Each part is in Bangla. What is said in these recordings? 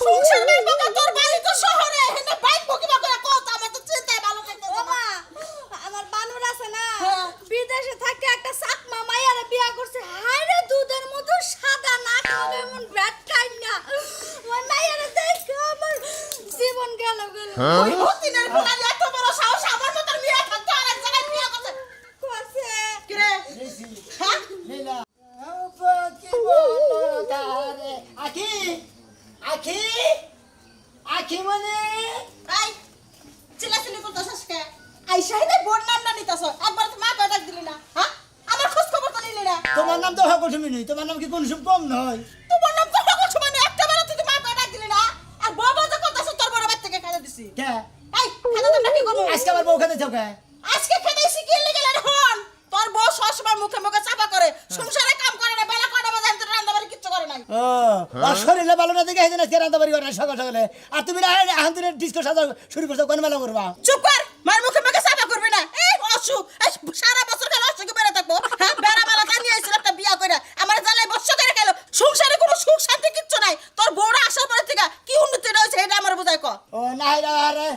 সংসার নাই বাবা তোর বাড়ি তো শহরে এখানে বাইক বকিবা করে কত আমার তো চিন্তায় ভালো থাকতে বাবা আমার বানর আছে না বিদেশে থাকে একটা সাকমা মাইয়ারে বিয়া করছে হায়রে দুধের মতো সাদা নাক হবে এমন ব্যাট খাই না ওই মাইয়ারে দেখে আমার জীবন গেল ওই হতিনের বুড়ালি এত বড় সাহস আমার মত মেয়ে থাকতে আর এক জায়গায় বিয়া করছে করছে কি রে হ্যাঁ লীলা কি বলো তারে আখি আখি আখি মানে এই চিল্লাচিল্লি করতেছস কে আইসাই না বোন নাম না নিতাছ একবার তো মা কয়টা দিলি না হ্যাঁ আমার খোঁজ খবর তো নিলি না তোমার নাম তো হাকল তুমি নেই তোমার নাম কি কোন সুম কম নয় তোমার নাম তো সকল সময় না একটা বার তুই মা কয়টা দিলি না আর বাবা যে করতেছ তোর বড় বাচ্চাকে খাইতে দিছি কে এই খাইতে তোমরা কি করবো আজকে আমার বউ খেতে চাও কে আজকে খেতেছি কি লেগে গেলেন হন তোর বউ সবসময় মুখে মুখে চাপা করে সংসারে কাম করে না বেলা কয়টা বাজে আমি তো রান্না বাড়ি কিচ্ছু করে নাই ও আর শরীরে ভালো না দেখে আজকে রান্না বাড়ি করে সকাল সকালে আর তুমি না এখন তুমি ডিস্কো সাজা শুরু করছো কোন মেলা করবা চুপ কর মার মুখে মুখে চাপা করবি না এই অসু এই সারা বছর খালি অসুখে বেড়ে থাকবো হ্যাঁ বেড়া মেলা টানিয়ে আইছিল একটা বিয়া করে আমার জ্বালায় বর্ষ করে গেল সংসারে কোনো সুখ শান্তি কিচ্ছু নাই তোর বউরা আসার পরে থেকে কি উন্নতি হয়েছে এটা আমার বোঝায় ক ও নাই রে আরে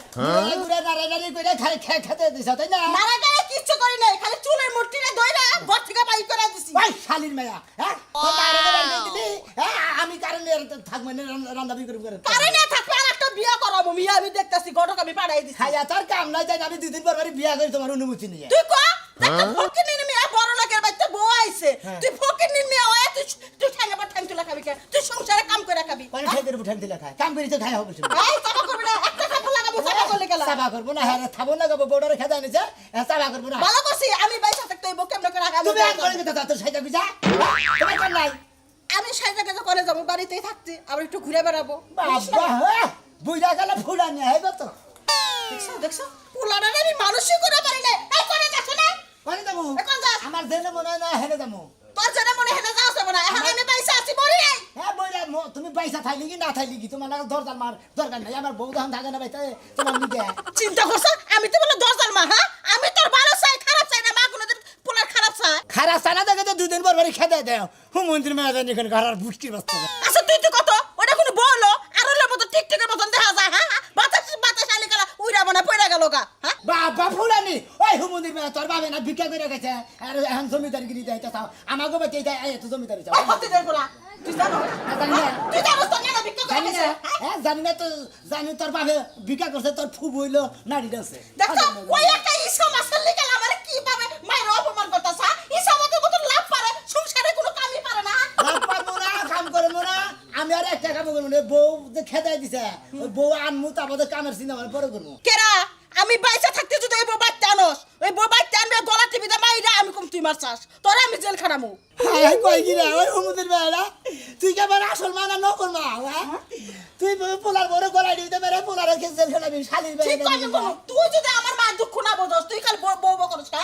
ঘুরে নাড়াড়ি করে খালি খেতে দিছ তাই না মারা গায়ে কিচ্ছু করি নাই খালি চুলের মুঠিটা ধইরা ঘর থেকে বাই করে দিছি ভাই শালির মায়া হ্যাঁ তোর বাইরে তো বাইরে দিলি হ্যাঁ আমি কারণে থাকবো না রান্না বাড়ি করে কারে না থাকলে আর একটা বিয়া করাবো মিয়া আমি দেখতাছি ঘটক আমি পাঠাই দিছি খাইয়া তোর কাম নাই তাই আমি দুদিন পর বিয়া করি তোমার অনুমতি নিয়ে তুই ক একটা ফকির নিন মিয়া বড় লোকের বাচ্চা বউ আইছে তুই ফকির নিন মিয়া ওই তুই ঠাঙ্গা পর ঠাং তুলা খাবি কে তুই সংসারে কাম করে খাবি কোন ঠেকের উঠান দিলে খায় কাম করি তো খাই হবে এই চাপা করবি না একটা চাপা লাগাবো চাপা করলে গেলা চাপা করবো না হ্যাঁ থাবো না গো বড়রে খেদা নিছে চাপা করবো না ভালো করছি আমি বাইসা থাকতে হইব কেমন করে আগামী তুমি এক করে দিতে তোর সাইজা বিজা তোমার কাম নাই আমি সাইজা কাজা করে যাবো বাড়িতেই থাকতে আবার একটু ঘুরে বেড়াবো বাবা বুইড়া গেলে ফুলা নিয়ে আইব তো দেখছো দেখছো পুলাটা আমি মানুষই করে পারি না এই করে যাচ্ছ না কোনে যাবো এখন যাস আমার দেনে মনে হয় না হেনে যাবো তোর যেন মনে হেনে যাও যাবো না এখন আমি বাইসা আছি মরি নাই হ্যাঁ বইরা তুমি পয়সা থাইলি কি না থাইলি কি তোমার লাগা দরজাল মার দরকার নাই আমার বউ তখন থাকে না ভাই তোমার নিকে চিন্তা করছ আমি তো বলে দরজাল মা হ্যাঁ আমি তোর ভালো চাই খারাপ চাই না মা কোনোদিন পোলার খারাপ চাই খারাপ সানা দেখে তো দুদিন পর বাড়ি খেতে দেও হুমন্ত্রী মেয়ে দেন এখানে ঘর আর বুষ্টির বাস্তা আচ্ছা তুই তো কত ওটা কোনো বলো আর ওর মতো টিকটিকের মতন দেখা যায় হ্যাঁ বাতাস বাতাস আলি গেলা উইরা বনা পয়রা গেল গা হ্যাঁ বাবা ফুলানি ওই হুমন্ত্রী মেয়ে তোর বাবে না ভিক্ষা করে গেছে আর এখন জমিদার গিরি দেয় চাও আমাকে বাচ্চা এত জমিদারি চাও ওই হতে দেব না তুই জানো জানি না তুই জানো তো কেন বিক্রি করে জানি না গেছে হ্যাঁ জানি না তো জানি তোর বাবে ভিক্ষা করছে তোর ফুব হইলো নারী আছে দেখো ওই একটা ইসা মাসাল লিগাল আমারে কি পাবে মায়ের অপমান করতাছ ইসা মতে কত লাভ পারে সংসারে কোনো কামই পারে না পারবো না কাম করবো না আমি আর একটা কাম করবো না বউ যে খেদাই দিছে ওই বউ আনমু তারপরে কামের চিন্তা আমার পরে করবো কেরা আমি বাইসা থাকতে যদি ওই বউ বাচ্চা আনস ওই বউ বাচ্চা আনবে গলা টিভিতে মাইরা আমি কম তুই মারছাস তোরে আমি জেল খাটামু হাই কই কি রে ওই হুমুদের বেলা তুই কেমন আসল মানা নকল মা হ্যাঁ তুই পোলার বড় গলায় দিতে পারে পোলার কেসেল খেলাবি শালির ঠিক আছে বেলা তুই যদি আমার মা দুঃখ না বোঝস তুই কাল বউ বউ করছ না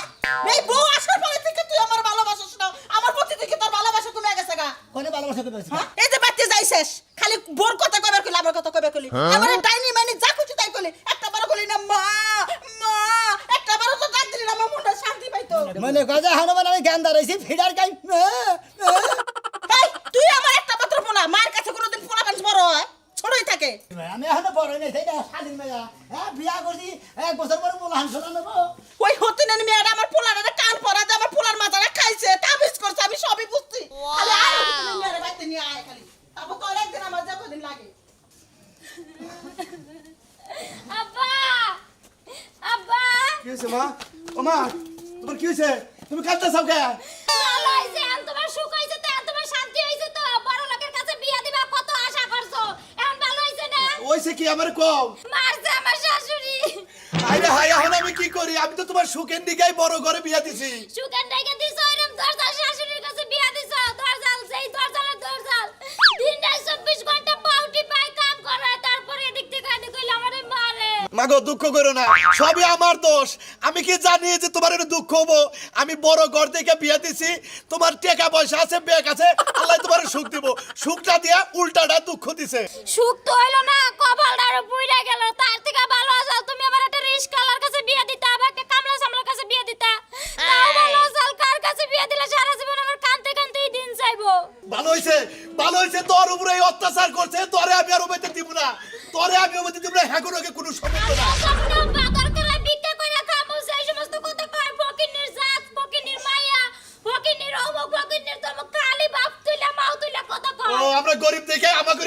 এই বউ আসার পরে থেকে তুই আমার ভালোবাসিস না আমার প্রতি থেকে তোর ভালোবাসা কমে গেছে গা কোনে ভালোবাসা করবে এই যে বাচ্চা যাইছিস খালি বোর কথা কইবার কইলে আমার কথা কইবার কইলি আমার ডাইনি মাইনি যা খুশি তাই কইলি একটা বার কইলি না মা মা একটা বার তো ডাক দিলি না আমার মনটা শান্তি পাইতো মনে কজা হনুমান আমি জ্ঞান দাঁড়াইছি ফিডার গাই এই তুই আমার একটা মাত্র পোলা মার কাছে কোনোদিন পোলা মানুষ বড় হয় ছোটই থাকে আমি এখনো বড় নেই তাই না শালির মেয়া হ্যাঁ বিয়া করছি 1 বছর পরে পোলা হান শোনা নেবো ওই হতিনের মেয়েরা আমার পোলারে কান পরা দে আমার পোলার মাথাটা খাইছে তাবিজ করছে আমি সবই বুঝছি খালি আয় হতিনের মেয়েরা বাইতে নিয়ে আয় খালি তারপর তোর একদিন আমার যা কদিন লাগে আব্বা আব্বা কি হয়েছে মা ও মা তোমার কি হয়েছে তুমি কাঁদতে চাও কে ভালো হইছে আর তোমার সুখ হইছে তো আর তোমার শান্তি হইছে তো বড় লোকের কাছে বিয়া দিবা কত আশা করছো এখন ভালো হইছে না ওইছে কি আমার কম মারছে আমার শাশুড়ি আরে হাই এখন আমি কি করি আমি তো তোমার সুখের দিকেই বড় করে বিয়া দিছি সুখের ডাইকে দিছো এরকম দরজাল শাশুড়ির কাছে বিয়া দিছো দরজাল সেই দরজালের দরজাল দিনটায় 24 ঘন্টা পাউটি পায় কাম করে তারপরে এদিক থেকে এদিক কইলে আমারে মারে মাগো দুঃখ করো না সবই আমার দোষ আমি কি জানি যে তোমার এর দুঃখ হবো আমি বড় ঘর থেকে বিয়া দিছি তোমার টাকা পয়সা আছে ব্যাগ আছে আল্লাহ তোমার সুখ দিব সুখটা দিয়া উল্টাটা দুঃখ দিছে সুখ তো হইলো না কপালটারে পুইরা গেল তার থেকে ভালো আসাল তুমি আমার একটা রিস্কালার কাছে বিয়া দিতা আবার একটা কামলা সামলার কাছে বিয়া দিতা তাও ভালো আসাল কার কাছে বিয়া দিলে সারা জীবন আমার কানতে কানতেই দিন যাইবো ভালো হইছে তোর উপরে এই অত্যাচার করছে তোরে আমি আর উপাইতে দিব না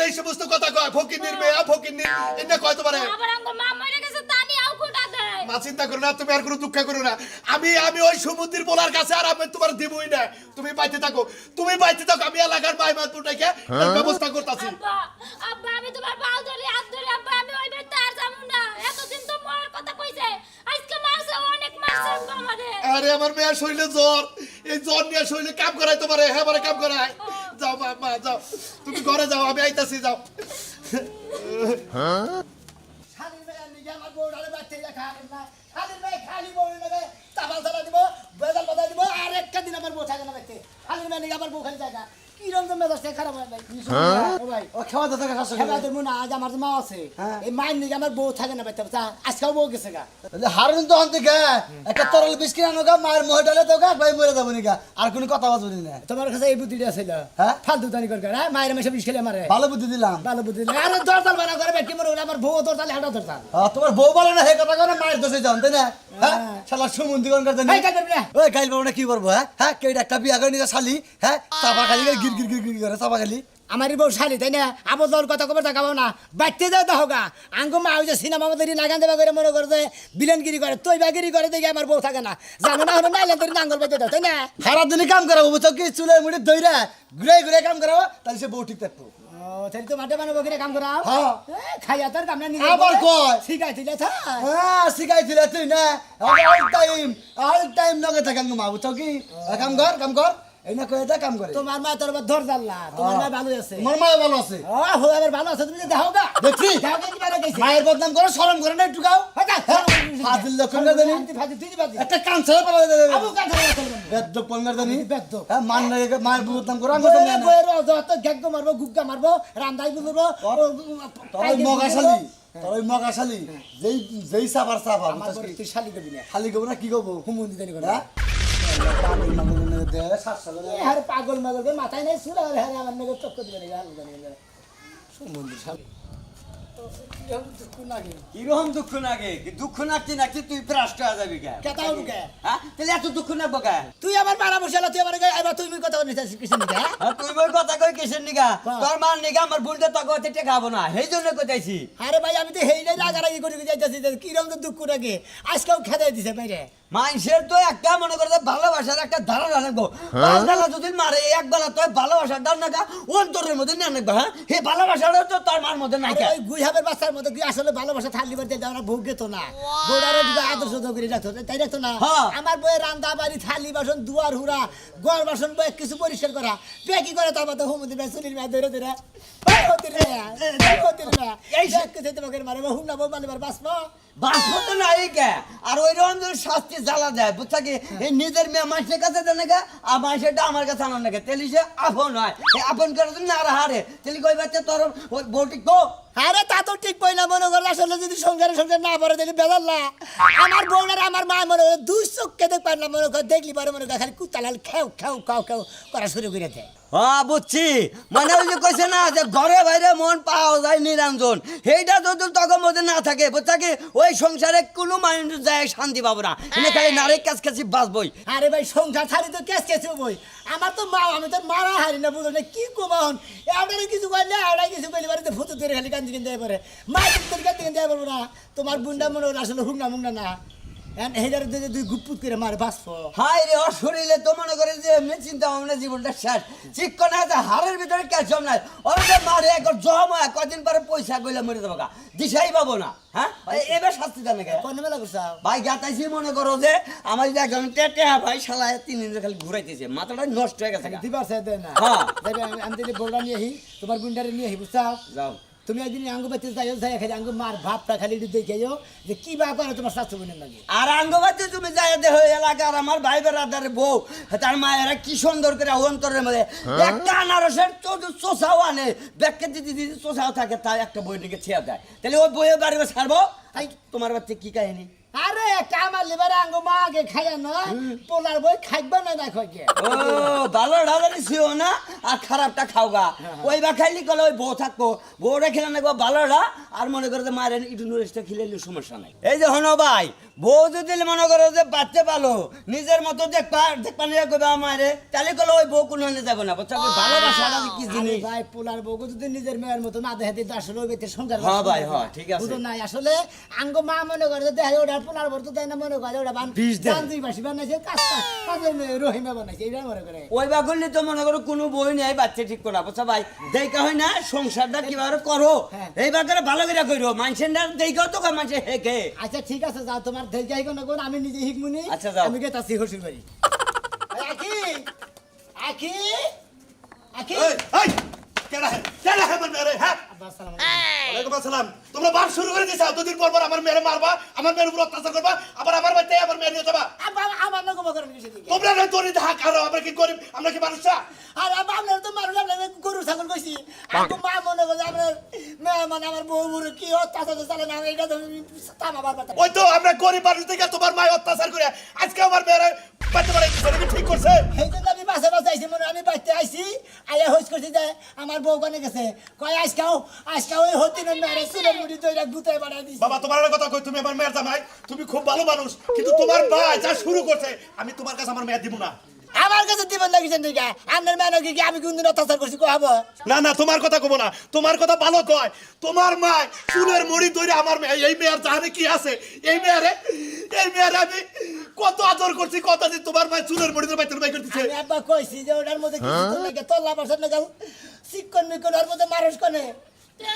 এই সমস্ত কথা কয় ফকিন্নির মেয়া ফকিন্নির এটা কয় তোমারে আবার আঙ্গো মা মরে গেছে তা নিয়ে আউ কোটা দেয় মা চিন্তা করো না তুমি আর কোনো দুঃখ করো না আমি ওই সমুদ্রের বলার কাছে আর আমি তোমার দিবই না তুমি বাইতে থাকো আমি এলাকার মাইমাত পুটাইকে এর ব্যবস্থা করতেছি আব্বা আব্বা আমি তোমার পাও ধরে হাত ধরে আব্বা আমি ওই বাড়িতে আর যাবো না এতদিন তো মরার কথা কইছে আজকে মারছে অনেক মারছে আব্বা আমারে আরে আমার মেয়ের শরীরে জ্বর এই জ্বর নিয়ে শরীরে কাম করাই তোমারে হ্যাঁ মানে কাম করাই যাও মা যাও তুমি ঘরে যাও আমি আইতাছি যাও শালির মেয়ে নিয়ে আমার বউটারে বাচ্চা রাখা না শালির মেয়ে খালি বউ লাগে চাপাল চালা দিব বেজাল বাজাই দিব আর একটা দিন আমার বউ থাকে না বাচ্চা শালির মেয়ে নিয়ে আমার বউ খালি জায়গা কি রকম মেজাজটা খারাপ হয় ভাই ও ভাই ও খাওয়া দাওয়া থাকে শাশুড়ি খেলা দেবো না আজ আমার তো মা আছে হ্যাঁ। এই মায়ের নিয়ে আমার বউ থাকে না বাচ্চা আজকেও বউ গেছে গা হারুন তো আনতে গে একটা তরল বিস্কিট আনো গা মায়ের মোহে ডালে তো গা ভাই মরে যাবো নিগা আর কোনো কথা বাজবি না তোমার কাছে এই বুদ্ধিটা ছিল হ্যাঁ? ফালতু দানি করে হ্যাঁ মায়ের মেশে বিষ খেলে মারে ভালো বুদ্ধি দিলাম ভালো বুদ্ধি দিলে আরে দরতাল বানা করে বেটি মরে আমার বউ দরতাল হাঁটা দরতাল তোমার বউ বলে না হে কথা করে মায়ের দোষে যান তাই না হ্যাঁ হ্যাঁ। শালা সুমন্দি কোন করতে এই কাজ করবি না ওই গাইল বাবু না কি করবো হ্যাঁ হ্যাঁ কেউ একটা বিয়া করে নিয়ে শালি হ্যাঁ চাপা খালি করে গির গির গির গির করে চাপা খালি আমারই বউ শালি তাই না আবার তোর কথা কবে দেখাবো না বাড়তে দাও দেখো গা আঙ্গো মা ওই যে সিনেমা মধ্যে লাগান দেবা করে মনে করে বিলেনগিরি করে তৈ বাগিরি করে দেখে আমার বউ থাকে না জানো না হলো নাইলে তোর নাঙ্গল বেঁধে দাও তাই না সারা দিনই কাম করাবো বুঝছো কি চুলের মুড়ি দইরা ঘুরে ঘুরে কাম করাবো তাহলে সে বউ ঠিক থাকতো ও তাহলে তো মাঠে বানাবো কিনে কাম করাও হ্যাঁ। খাইয়া তোর কাম না আবার কয়? শিখাই দিলে থা হ্যাঁ শিখাইছিল তুই না অল টাইম নগে থাকেন মা বুঝছো কি কাম কর এই না কয়ে কাম করে তোমার মা তোর আবার ধর জানলা তোমার মা ভালো আছে তোমার মাও ভালো আছে ও হো আবার ভালো আছে তুমি যে দেখো গা দেখছি। দেখো কি ভালো গেছে মায়ের বদনাম করে শরম করে না একটু গাও ফাজিল লক্ষণ না জানি ফাজি তুই ফাজি একটা কাঁচা পালা আবু কাঁঠা চলবে বেদ্য পঙ্গার জানি বেদ্য। হ্যাঁ মান না মায়ের বদনাম করে আমি বইরে বইরে যত গেগ্গ মারবো গুগ্গা মারবো রান্দাই বুলবো তোর ওই মগাশালি তোর ওই মগাশালি যেই যেই সাবার সাবা আমার বুঝছস বড় কি তুই শালি করবি না খালি গব না কি গব হুমুন্দি জানি করে হ্যাঁ পাগল মাগল দে সাতসালে আরে পাগল মাগল মাথায় নাই সুরা আরে আমার নগর চক্কর দিবে না আলু জানি না সুমন্দির শালি কিরকম দুঃখ লাগে দুঃখ নাচতে নাচতে তুই ভ্রষ্ট হয়ে যাবি কে কেতা উনকে হ্যাঁ তাহলে এত দুঃখ নাকবো কে তুই আমার মারা বসালা তুই আমার এবার তুই কথা বলিস কিছু নিকে হ্যাঁ, তুই বই কথা কই কিসের নিগা তোর মার নিগা আমার বোনটা তোকে হতে টেকাবো না সেই জন্য কোথাইছি আরে ভাই আমি তো হেইলাই রাগারাগি করে যাইতেছি কি রকম দুঃখ লাগে আজকেও খেদাই দিছে বাইরে মানুষের তো একটা মনে করে ভালোবাসার একটা ধারণা রাখবো পাঁচবেলা যদি মারে একবেলা তো ভালোবাসার ধারণাটা অন্তরের মধ্যে নিয়ে রাখবো হ্যাঁ এই ভালোবাসাটা তো তোর মার মধ্যে নাই আরে ওই গুইহাবের বাচ্চার মতো কি আসলে ভালোবাসা থাকলি বাড়িতে আমরা ভোগ যেত না বউরারে যদি আদর্শ করে রাখতো তাই রাখতো না হ্যাঁ। আমার বইয়ের রান্দা বাড়ি থালি বাসন দুয়ার হুরা গড় বাসন বই কিছু পরিষ্কার করা বে কি করে তার মতো হুমুদি ভাই সুনীল ভাই ধরে ধরে এই তোমাকে মারে হুমনা বউ মালিবার বাঁচবো বাঁচবো তো নাই কে আর ওই রকম যদি শাস্তি জ্বালা দেয় বুঝছা কি এই নিজের মেয়ে মানুষের কাছে দেয় না আর মানুষেরটা আমার কাছে আনার নাকি তেলি সে আপন হয় এই আপন করে যদি না হারে তেলি কই বাচ্চা তোর ওই বউটি কো আরে তা তো ঠিক পয়লা মনে করলে আসলে যদি সংসারে সংসার না পড়ে দেখি বেজাল্লা আমার বউনার আমার মা মনে করে দুই চোখকে দেখ পারলাম মনে করে দেখলি পরে মনে করে খালি কুত্তালাল খেউ খেউ খাও খেউ করা শুরু করে দেয় হ্যাঁ বুঝছি মানে ওই যে কইছে না যে ঘরে বাইরে মন পাওয়া যায় নিরঞ্জন সেইটা যদি তখন মধ্যে না থাকে বুঝছা কি ওই সংসারে কোনো মানুষ যায় শান্তি পাবো না এনে খালি নারী কাছ কাছে বাঁচবই আরে ভাই সংসার ছাড়ি তো কেস কেস বই আমার তো মা আমি তো মারা হারি না বুঝলো না কি কমান এবারে কিছু করলে এবারে কিছু করলে বাড়িতে ফুটো তৈরি খালি কান্দি কিনতে পারে মা তোর কান্দি কিনতে পারবো না তোমার বুন্ডা মনে হলো আসলে হুংনা মুংনা না হেজার দুই গুপুত করে মারে বাঁচবো হাই রে ওর শরীরে তো মনে করে যে এমনি চিন্তা ভাবনা জীবনটা শেষ চিকন আছে হাড়ের ভিতরে ক্যালসিয়াম নাই ওর যে মারে একবার জম হয় কদিন পরে পয়সা গইলে মরে যাবো গা দিশাই পাবো না হ্যাঁ এবার শাস্তি জানে কে কোন মেলা করছা ভাই গাতাইছি মনে করো যে আমার যে একজন টেটে ভাই শালায় 3 দিন খালি ঘুরাইতেছে মাথাটা নষ্ট হয়ে গেছে গা। দিবার চাই দেয় না হ্যাঁ। দেবে আমি যদি বউটা নিয়ে আহি তোমার গুন্ডারে নিয়ে আহি বুঝছাও যাও তুমি একদিন আঙ্গু বাচ্চা যাই খালি আঙ্গু মার ভাবটা খালি একটু দেখে যাও যে কি বা করে তোমার শাস্ত্র বোনের লাগে আর আঙ্গবাদে তুমি যাই দেহ এলাকার আমার ভাই বেড়াদার বউ তার মায়েরা কি সুন্দর করে অন্তরের মধ্যে একটা আনারসের চোষাও আনে ব্যাগকে দিদি দিদি চোষাও থাকে তাই একটা বই নিকে ছেড়ে দেয় তাহলে ওই বইয়ের বাড়ি ছাড়বো তাই তোমার বাচ্চা কি কাহিনী আরে একটা আমার লিবারে আঙ্গু মা আগে খাইয়া নয় পোলার বই খাইবা না না খাইকে ও ভালো ঢালারি ছিল না আর খারাপটা খাওগা ওই বা খাইলি কলে ওই বউ থাকবো বউটা খেলে না ভালোটা আর মনে করে যে মায়ের একটু নুরেসটা খেলে সমস্যা নাই এই যে হনো ভাই বউ যদি মনে করো যে বাচ্চা ভালো নিজের মতো দেখবা নিয়ে কইবা আমারে তাহলে কলে ওই বউ কোনো হনে যাবে না বুঝছো ভালোবাসাটা কি আরে জিনিস ভাই পোলার বউকে যদি নিজের মেয়ের মতো না দেখে তো আসলে ওই ব্যক্তি সংসার হ্যাঁ ভাই, হ্যাঁ, ঠিক আছে। বুঝো নাই আসলে আঙ্গ মা মনে করে যে দেখে ওটা পোলার বউ তো দেয় না মনে করে ওটা বিষ দেয়। বান্ধবী বাসি বানাইছে কাজে রহিমা বানাইছে এইটা মনে করে ওই বা করলে তো মনে করো কোনো বই নেই বাচ্চা ঠিক করা বুঝছো ভাই দেখা হয় না সংসারটা কিভাবে করো হ্যাঁ। এইবার করে ভালো করে করো মানুষের দেখাও তো মানুষে হেকে আচ্ছা ঠিক আছে যাও তোমার দেখে আইকো না কোন আমি নিজে হিকমুনি আচ্ছা, যাও। আমি গেতাছি হসুর বাড়ি আকি আকি আকি এই এই কেডা হে আমার মেরে হ্যাঁ আব্বা আসসালামু ওয়ালাইকুম আসসালাম তোমরা বার শুরু করে দিছো দুদিন পর পর আমার মেরে মারবা আমার মেয়ের উপর অত্যাচার করবা আবার আমার বাড়িতে আমার মেয়ে নিয়ে যাবা আব্বা আমার না কবে করেন কিছু দিকে তোমরা না দড়ি হাক আরো আমরা কি গরিব আমরা কি মানুষ না আর আব্বা আপনার তো মারুন আপনার গরু ছাগল কইছি আমার মা মনে করে আপনার মেয়ে মানে আমার বউ বুড়ো কি অত্যাচার চালে না এটা তো তামাবার কথা ওই তো আমরা গরিব মানুষ থেকে তোমার মা অত্যাচার করে আজকে আমার মেয়ের বাড়িতে বাড়ি ঠিক করছে এই জন্য আমি বাসে বাসে আইছি মনে হয় আমি বাড়িতে আইছি আইয়া হইস করছি যে আমার বউ কানে গেছে কয় আজকাও ওই হতি না মেরে চুলের মুড়ি তৈরি গুতায় বাড়াই দিছি বাবা তোমার একটা কথা কই তুমি আমার মেয়ের জামাই তুমি খুব ভালো মানুষ কিন্তু তোমার ভাই যা শুরু করছে আমি তোমার কাছে আমার মেয়ে দিব না আমার কাছে দিবেন লাগিছেন দিকে আপনার মেয়ে নাকি কি আমি কোনদিন অত্যাচার করছি কহাবো না না তোমার কথা কব না তোমার কথা ভালো কয় তোমার মা চুলের মুড়ি ধরে আমার মেয়ে এই মেয়ের জানে কি আছে এই মেয়েরে আমি কত আদর করছি কত দিন তোমার মা চুলের মুড়ি ধরে বাইতে বাই করতেছে আমি আব্বা কইছি যে ওটার মধ্যে কিছু তো লাগে তল্লা বাসন লাগাল চিকন মিকন ওর মধ্যে মানুষ কনে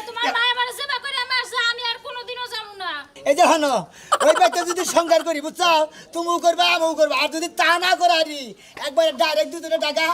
তোমার মায়া আমার সেবা করে আমার আমি আর কোনোদিনও যাবো না এই যে হনো ওই ব্যক্তি যদি সংসার করি বুঝছো তুমিও করবে আমিও করবে আর যদি তা না করে আরি একবার ডাইরেক্ট দুটো টাকা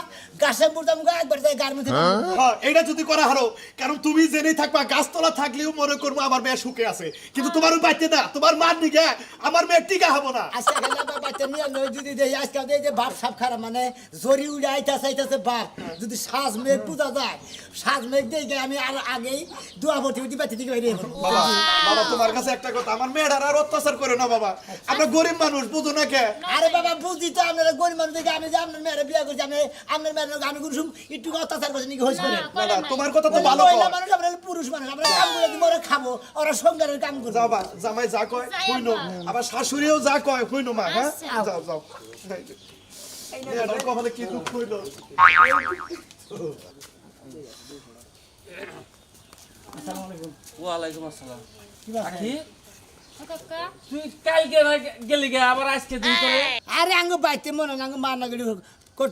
গাছে মুড়তাম একবার যাই গার মধ্যে হ্যাঁ এটা যদি করা হারো কারণ তুমি জেনেই থাকবা গাছতলা থাকলেও মনে করবো আমার মেয়ে সুখে আছে কিন্তু তোমার ওই বাচ্চা না তোমার মার নিকে আমার মেয়ে টিকা হবো না আজকে গেলে আমার বাচ্চা নিয়ে নয় যদি দেই আজকে এই যে বাপ সাপ খারাপ মানে জরি উড়ে আইতাছে বাপ যদি সাজ মেঘ পূজা যায় সাজ মেঘ দিয়ে আমি আর আগেই দোয়া ভর্তি উঠি বাচ্চা দিকে বাইরে বাবা বাবা তোমার কাছে একটা কথা আমার মেয়েটার আর অত্যাচার করে না বাবা আমরা গরিব মানুষ বুঝো না কে আরে বাবা বুঝি তো আপনারা গরিব মানুষ দেখে আমি যে আপনার মেয়েরা বিয়ে করছি আমি আপনার মেয়ের আমি কোনো একটু অত্যাচার করছি নাকি হইস করে না না তোমার কথা তো ভালো মহিলা কয় মানুষ আমরা পুরুষ মানুষ আমরা কাম করে দিব ওরা খাবো ওরা সংসারের কাম করবো যাও বা জামাই যা কয় হইনো আবার শাশুড়িও যা কয় হইনো মা হ্যাঁ যাও যাও মেয়েটার কপালে কি দুঃখ হইলো ওয়ালাইকুম আসসালাম কি ব্যাপার? আখি কাকা তুই কালকে না গেলি গে আবার আজকে তুই করে আরে আঙ্গ বাইতে মনে আঙ্গ মার না গেলি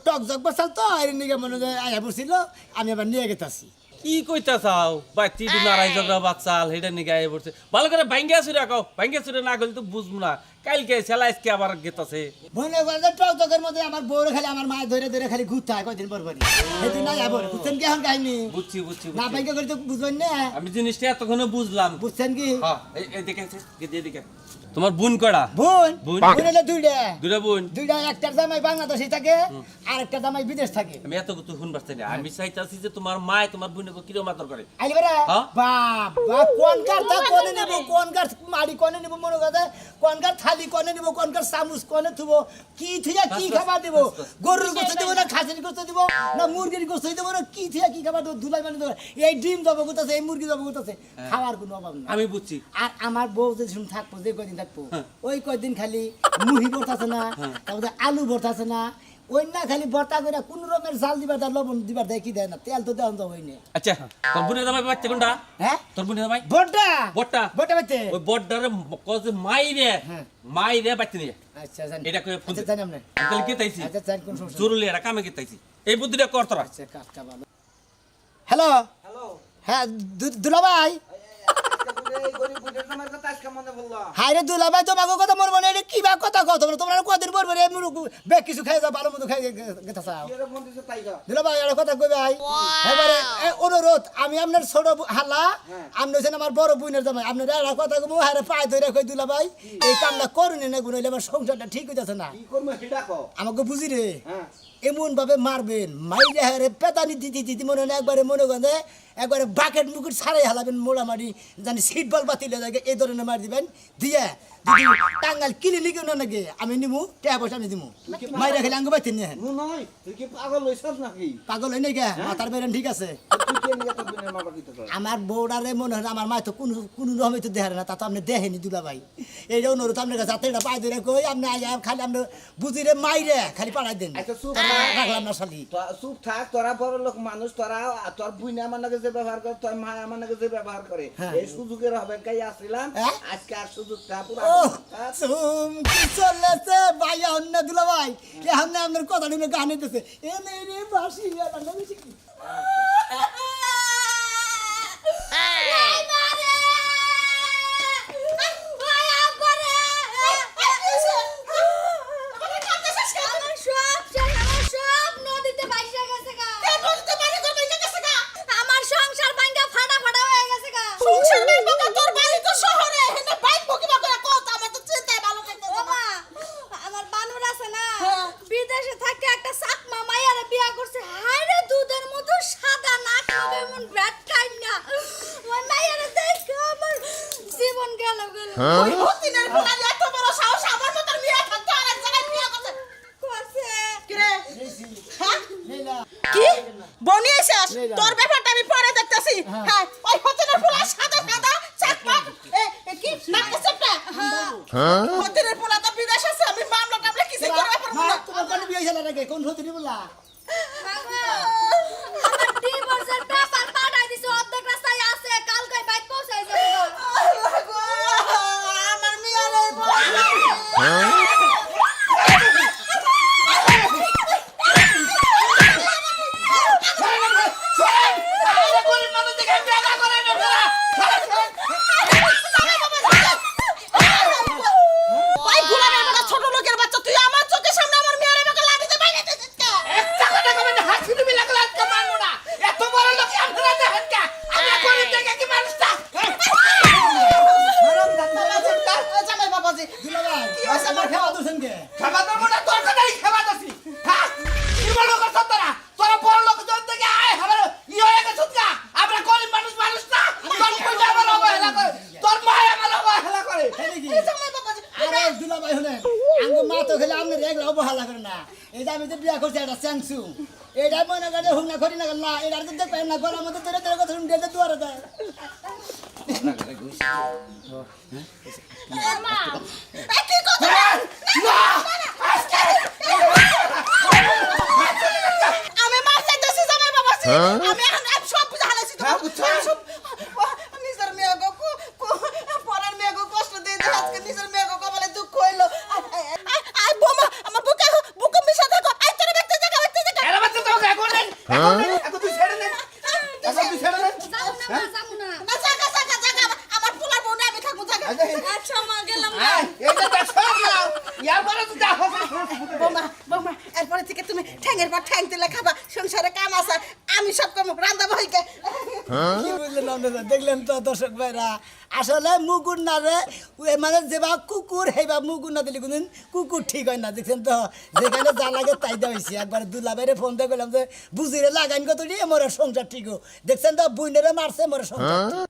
টক জগ বসাল তো এর নিগে মনে আয়া বসছিল আমি আবার নিয়ে গেতাছি কি কইতা চাও বাচ্চি দু নারাই জগা বাচ্চাল হেডা নিগে আই পড়ছে ভালো করে ভাঙ্গা চুরে কও ভাঙ্গা চুরে না গেলে তো বুঝবো না কালকে ছেলা আজকে আবার গেতাছে মনে করে টক জগের মধ্যে আমার বউরে খালি আমার মা ধরে ধরে খালি ঘুরতে হয় কয়দিন পর পরই সেদিন নাই আবার বুঝছেন কি এখন কাহিনী বুঝছি বুঝছি না বুঝছি। বাইকে করে তো বুঝবেন না আমি জিনিসটা এতক্ষণে বুঝলাম বুঝছেন কি হ্যাঁ এই দেখে এদিকে তোমার বোন কড়া বোন বোন। বোন হলো দুইটা দুটা বোন দুইটা একটার জামাই বাংলাদেশে থাকে আর একটা জামাই বিদেশ থাকে আমি এত কিছু শুন পারছি না আমি চাইতাছি যে তোমার মায় তোমার বোনকে কিরম আদর করে আইলে বেরা হ্যাঁ? বাবা কোন কার তা কোনে নেব কোন কার মাড়ি কোনে নেব মনে কথা কোন কার থালি কোনে নেব কোন কার চামচ কোনে থুব কি থিয়া কি বাস, খাবার দেব বাস, বাস। গরুর গোস্ত দেব না খাসির গোস্ত দেব না মুরগির গোস্ত দেব না কি থিয়া কি খাবার দেব ধুলাই মানে দেব এই ডিম দেব গুতাছে এই মুরগি দেব গুতাছে খাওয়ার কোনো অভাব না আমি বুঝছি আর আমার বউ যে শুন থাকবো যে কয়দিন থাকবো হ্যাঁ। ওই কয়দিন খালি মুহি ভর্তা আছে না তারপরে আলু ভর্তা আছে না ওই না খালি ভর্তা করে কোন রকমের চাল দিবার দেয় লবণ দিবার দেয় কি দেয় না তেল তো দেওয়া হয় না আচ্ছা তোর বোনের জামাই বাচ্চা কোনটা হ্যাঁ তোর বোনের জামাই ভর্তা বটটা ভর্তা বাইতে ওই বটটারে কজে মাইরে হ্যাঁ। মাইরে বাচ্চা নিয়ে আচ্ছা জানি এটা কই ফোন আচ্ছা জানি আমরা তাহলে কে তাইছি আচ্ছা জানি কোন সমস্যা জরুরি এটা কামে কে তাইছি এই বুদ্ধিটা কর তোরা আচ্ছা কাজটা ভালো হ্যালো হ্যাঁ দুলা ভাই হাই রে দুলা ভাই তোমাকে কথা মরবো না এটা কি বা কথা কথা বলো তোমরা কদিন পরবো রে মুরু বেগ কিছু খাই যাও ভালো মতো খাই গেতা চাও দুলা ভাই একটা কথা কই ভাই এবারে অনুরোধ আমি আপনার ছোট হালা আপনি হচ্ছেন আমার বড় বোনের জামাই আপনার একটা কথা কমু হারে পায়ে ধরে কই দুলা ভাই এই কামটা করুন না গুণ হইলে আমার সংসারটা ঠিক হইতেছে না আমাকে বুঝি রে এমন ভাবে মারবেন মাইরে হারে পেতানি দিতে দিতে মনে হয় একবারে মনে করেন একবারে বাকেট মুকুট ছাড়াই হালাবেন মোড়ামারি জানি সিট বল বাতিলে থাকে এই ধরনের মার দিবেন দিয়ে যদি টাঙ্গাল ক্লিনিক না নাকি আমি নিমু টাকা পয়সা আমি দিমু মাইরা খেলে আঙ্গু বাইতে নিয়ে নয় তুই কি পাগল হইছস নাকি পাগল হয় নাই গে মাথার বেরেন ঠিক আছে তুই কি নিয়ে তোর বোনের মা বাকি তো আমার বউডারে মনে হয় আমার মায় তো কোনো রকমে তো দেখারে না তা তো আপনি দেখেনি দুলা ভাই এই অনুরোধ আপনার কাছে হাতে পাই ধরে কই আপনি আজ খালি আপনি বুঝিরে মাইরে খালি পাড়াই দেন আচ্ছা, চুপ। রাখলাম না শালি চুপ থাক তোরা বড় লোক মানুষ তোরা তোর বুইনা আমার নাকি যে ব্যবহার করে তোর মা আমার নাকি যে ব্যবহার করে হ্যাঁ। এই সুযোগের হবে কাই আসছিলাম হ্যাঁ? আজকে আর সুযোগটা পুরো ও চুমকি চলেছে ভাই অন্য দুলা ভাই এখন আপনার কথা শুনে গান দিতেছে এ নেই রে বাসি এই মারে ওই আব্বারে আমার সব নদীতে ভাইসা গেছে গা আমার সংসার ভাঙা ফাটা ফাটা হয়ে গেছে গা সংসার নেই বাবা, তোর বাড়ি তো শহরে, এখানে বাইক বকিবা করে কত, আমার তো চিন্তায় ভালো লাগতেছে ও না। মা, আমার বানর আছে না হ্যাঁ। বিদেশে থাকে একটা চাকমা মাইয়ারে বিয়া করছে হায়রে দুধের মতো সাদা নাক হবে এমন ব্যাট খাই না ওই মাইয়ারে দেখে আমার জীবন গেল ওই হতিনের পোলার এত বড় সাহস, আমার মতন মেয়ে থাকতে আরেক জায়গায় বিয়ে করছে। করছে কি রে? হ্যাঁ? কি? বনি এসেছ? তোর ব্যাপারটা আমি পরে দেখতেছি। হ্যাঁ, ওই হতিনের পোলা সাদা সাদা চাকমা, কি নাম দেশটা? হতিনের পোলা তো বিদেশ আছে, আমি মামলা টামলা কিছু করতে পারবো না। তোমার কোন বিয়ে হইছে নাকি কোন হতে বলা বাবা, আমার ডিভোর্সের পেপার পাঠাই দিছে অর্ধেক রাস্তায় আছে কালকে বাইক পৌঁছাই যাবে আল্লাহ গো, আমার মেয়ে রে বল। ওই গোলামের বেটা ছোট লোকের বাচ্চা, তুই আমার চোখের সামনে আমার মেয়ের বেটা লাঠিতে বাইরে দিছিস কে? জামাই বাবাজি, দুলা ভাই কি হয়েছে আমার খেলা দোছেন কে জামাই বাবাজি, আরে দুলা ভাই শুনেন আঙ্গ মা তো খেলে আপনি রেগলা অবহেলা করে না এই যে আমি যে বিয়া করছি এটা চ্যাংসু এটা মনে করে হুম না করি না না এটা তো দেখবেন না ঘরের মধ্যে ধরে ধরে কথা শুনতে দুয়ারে দেয় এই কি কথা? আমি মার চাইতেছি জামাই বাবাজি, আমি এখন সব বুঝা হালাইছি তো। নিজের মেয়ে গো পরের মেয়ে গো কষ্ট দিয়ে দিয়ে আজকে নিজের মেয়ে গো কপালে দুঃখ হইলো। আই বোমা আমার বুকে মিশা থাকো, আই তোর ব্যক্তি জায়গা যাবো না না জায়গা জায়গা জায়গা আমার পোলার বোনে আমি থাকবো জায়গা। আচ্ছা মা গেলাম না বোমা বোমা এরপরে থেকে তুমি ঠ্যাঙের পর ঠ্যাং দিলে খাবা, সংসারে কাম আছে, আমি সব কাম রান্দা ভাইকে। কি বুঝলেন আপনারা দেখলেন তো দর্শক ভাইরা আসলে মুগুর না রে মানে যেবা কুকুর হেবা মুগুর না দিলে কোনদিন কুকুর ঠিক হয় না দেখছেন তো যেখানে যা লাগে তাই দেওয়া হয়েছে একবার দুলা বাইরে ফোন দিয়ে গেলাম যে বুঝিরে লাগাইন কত দিয়ে মোর সংসার ঠিক দেখছেন তো বুইনেরে মারছে মোর সংসার